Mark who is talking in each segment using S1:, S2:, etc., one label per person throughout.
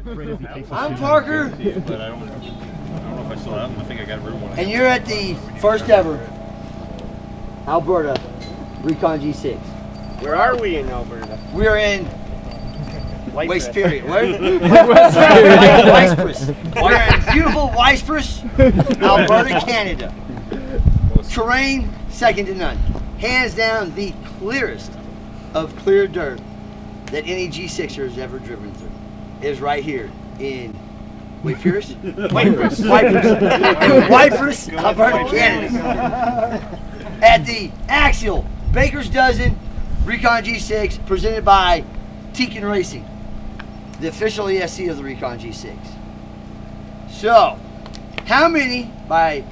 S1: I'm Parker.
S2: But I don't know if I still have them. I think I got rid of one.
S1: And you're at the first ever Alberta Recon G6.
S3: Where are we in Alberta?
S1: We are in Waiparous. We're in beautiful Waiparous, Alberta, Canada. Terrain second to none. Hands down the clearest of clear dirt that any G6er has ever driven through. It is right here in Waiparous? Waiparous, Alberta, Canada. At the Axial Baker's Dozen Recon G6 presented by Tekin Racing, the official ESC of the Recon G6. So, how many, by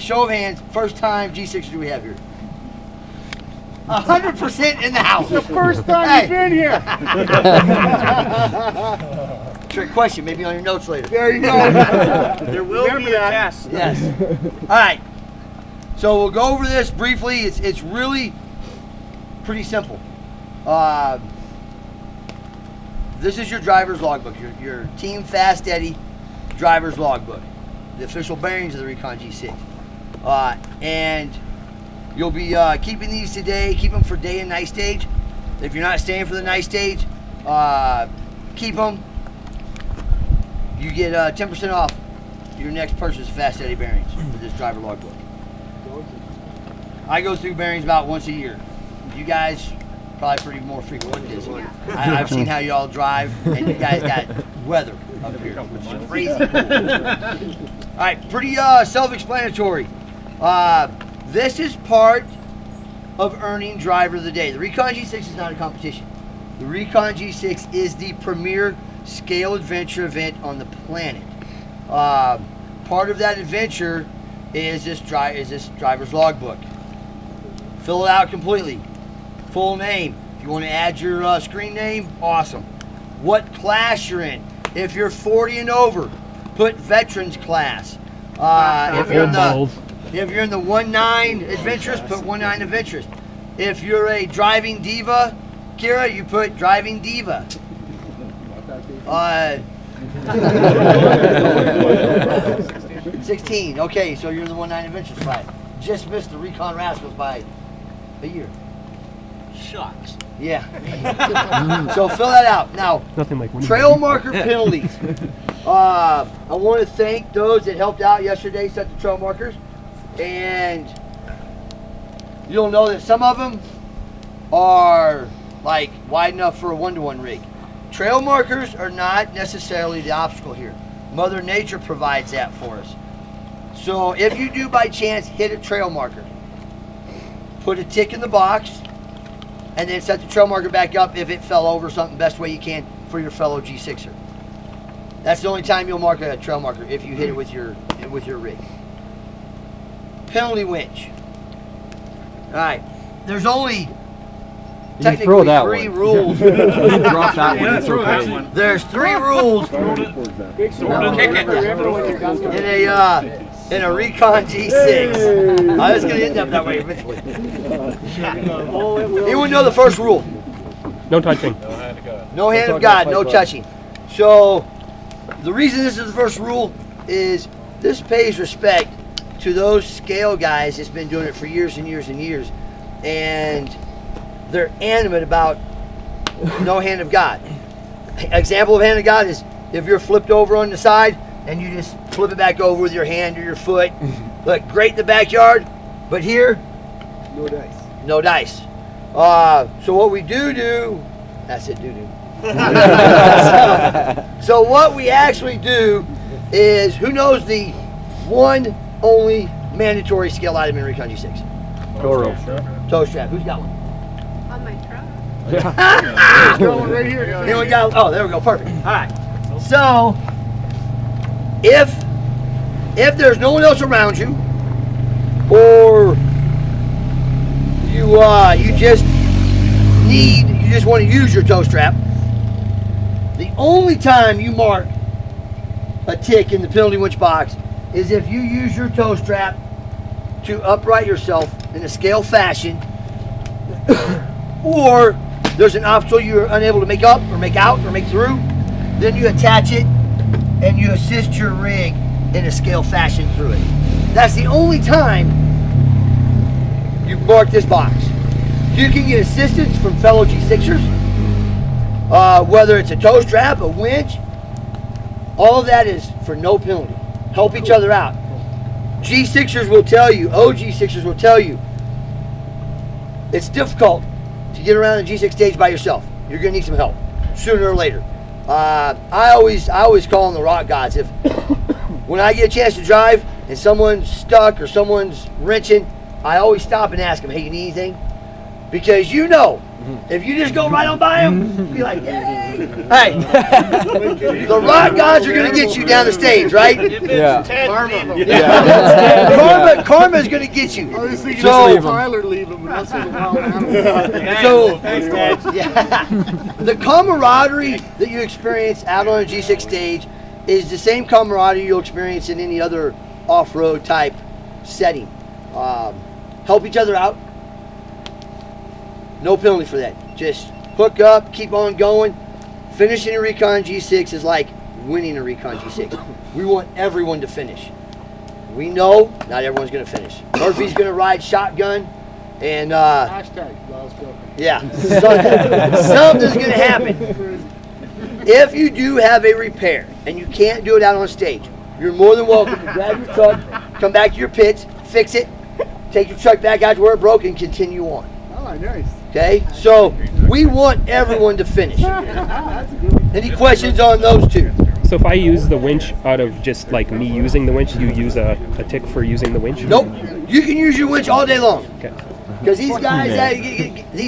S1: show of hands, first time G6s do we have here? 100% in the house.
S3: It's the first time you've been here.
S1: Trick question, maybe on your notes later.
S3: There you go. There will be a test.
S1: Yes. All right. So we'll go over this briefly. It's really pretty simple. This is your driver's logbook, your Team Fast Eddie driver's logbook, the official bearings of the Recon G6. And you'll be keeping these today. Keep them for day and night stage. If you're not staying for the night stage, keep them. You get 10% off your next purchase of Fast Eddie bearings with this driver logbook. I go through bearings about once a year. You guys probably pretty more frequent than this. I've seen how y'all drive, and you guys got weather up here, which is crazy cool. All right, pretty self-explanatory. This is part of earning Driver of the Day. The Recon G6 is not a competition. The Recon G6 is the premier scale adventure event on the planet. Part of that adventure is this driver's logbook. Fill it out completely. Full name. If you want to add your screen name, awesome. What class you're in. If you're 40 and over, put veterans class. If you're in the 1.9 adventurous, put 1.9 adventurous. If you're a driving diva, Kira, you put driving diva. 16. Okay, so you're in the 1.9 adventurous class. Just missed the Recon Rascals by a year.
S3: Shucks.
S1: Yeah. So fill that out. Now, trail marker penalties. I want to thank those that helped out yesterday, set the trail markers. And you'll know that some of them are like wide enough for a 1-to-1 rig. Trail markers are not necessarily the obstacle here. Mother Nature provides that for us. So if you do by chance hit a trail marker, put a tick in the box, and then set the trail marker back up if it fell over something, best way you can for your fellow G6er. That's the only time you'll mark a trail marker, if you hit it with your rig. Penalty winch. All right, there's only technically 3 rules.
S4: Drop that one. It's okay.
S1: There's 3 rules in a Recon G6. I was going to end up that way eventually. Anyone know the first rule?
S5: No touching.
S1: No hand of God, no touching. So the reason this is the first rule is this pays respect to those scale guys that's been doing it for years and years and years. And they're animate about no hand of God. Example of hand of God is if you're flipped over on the side and you just flip it back over with your hand or your foot. Look great in the backyard, but here,
S3: No dice.
S1: no dice. So what we do, that's it, do. So what we actually do is, who knows the one only mandatory scale item in Recon G6? Toe strap. Who's got one?
S6: On my truck.
S3: Right here.
S1: Anyone got? Oh, there we go. Perfect. All right. So if there's no one else around you, or you just want to use your toe strap, the only time you mark a tick in the penalty winch box is if you use your toe strap to upright yourself in a scale fashion, or there's an obstacle you're unable to make up or make out or make through, Then you attach it and you assist your rig in a scale fashion through it. That's the only time you mark this box. You can get assistance from fellow G6ers, whether it's a tow strap, a winch, all of that is for no penalty. Help each other out. G6ers will tell you, OG6ers will tell you, it's difficult to get around the G6 stage by yourself. You're gonna need some help sooner or later. I always call on the rock gods. If when I get a chance to drive and someone's stuck or someone's wrenching, I always stop and ask them, hey, you need anything? Because you know, if you just go right on by them, be like, yay! Hey, the rock gods are gonna get you down the stage, right?
S4: Yeah.
S1: Karma's gonna get you.
S3: I was thinking
S1: So,
S3: Tyler leave him, and that's what the wild animal.
S1: so
S3: Thanks, Dad.
S1: yeah, the camaraderie that you experience out on a G6 stage is the same camaraderie you'll experience in any other off-road type setting. Help each other out. No penalty for that. Just hook up, keep on going. Finishing a Recon G6 is like winning a Recon G6. We want everyone to finish. We know not everyone's going to finish. Murphy's going to ride shotgun, and
S3: Hashtag Lyle's joking.
S1: yeah, something's going to happen. If you do have a repair and you can't do it out on stage, you're more than welcome to grab your truck, come back to your pits, fix it, take your truck back out to where it broke, and continue on.
S3: Oh, nice.
S1: Okay, so we want everyone to finish.
S3: That's a good one.
S1: Any questions on those two?
S5: So if I use the winch out of just like me using the winch, you use a tick for using the winch?
S1: Nope. You can use your winch all day long.
S5: Okay.
S1: Because these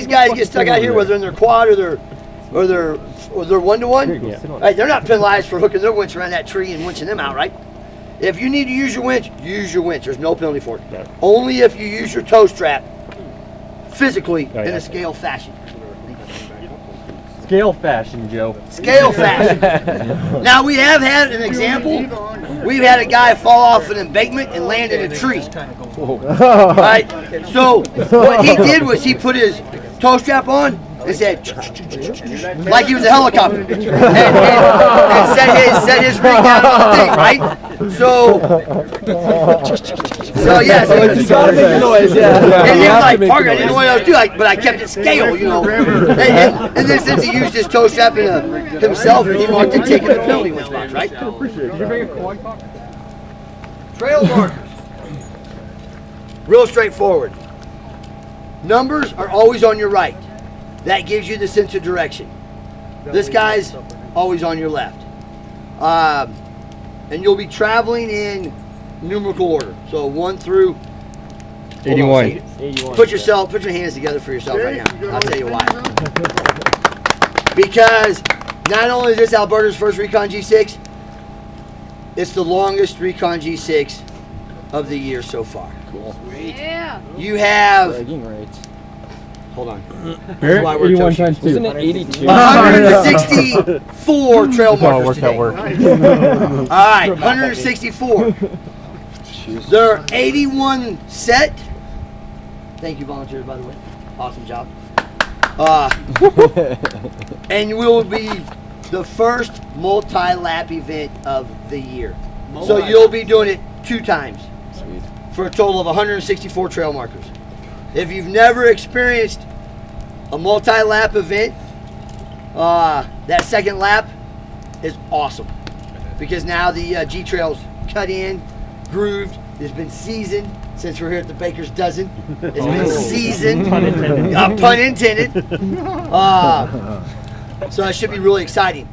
S1: guys get stuck out here, whether in their quad or their one-to-one.
S5: Yeah.
S1: Right, they're not penalized for hooking their winch around that tree and winching them out, right? If you need to use your winch, use your winch. There's no penalty for it.
S5: Yeah.
S1: Only if you use your tow strap physically
S5: Oh,
S1: in
S5: yeah.
S1: a scale fashion.
S4: Scale fashion, Joe.
S1: Scale fashion. Now we have had an example. We've had a guy fall off an embankment and land in a tree. Right? So what he did was he put his tow strap on and said, like he was a helicopter, and set his rig down on the thing, right? So yeah, so
S4: You gotta make a noise, yeah.
S1: and he was like, Parker, I didn't know what I was doing, but I kept it scale, you know. And then since he used his toe strap himself, he marked it taking the penalty winch box, right? Trail markers. Real straightforward. Numbers are always on your right. That gives you the sense of direction. This guy's always on your left. And you'll be traveling in numerical order. So 1 through
S5: 81.
S1: Put your hands together for yourself right now. I'll tell you why. Because not only is this Alberta's first Recon G6, it's the longest Recon G6 of the year so far. Cool.
S6: Yeah.
S1: You have,
S4: Bragging rights.
S1: hold on.
S4: Barrett,
S1: why we're
S4: 81
S1: toasting.
S4: times 2. Isn't it 82?
S1: 164 trail markers
S4: That
S1: today.
S4: worked.
S1: All right, 164. There are 81 set. Thank you, volunteers, by the way. Awesome job. And will be the first multi-lap event of the year. So you'll be doing it 2 times for a total of 164 trail markers. If you've never experienced a multi-lap event, that second lap is awesome because now the G-Trail's cut in, grooved, it's been seasoned. Since we're here at the Baker's Dozen, it's been seasoned. Pun intended. So it should be really exciting.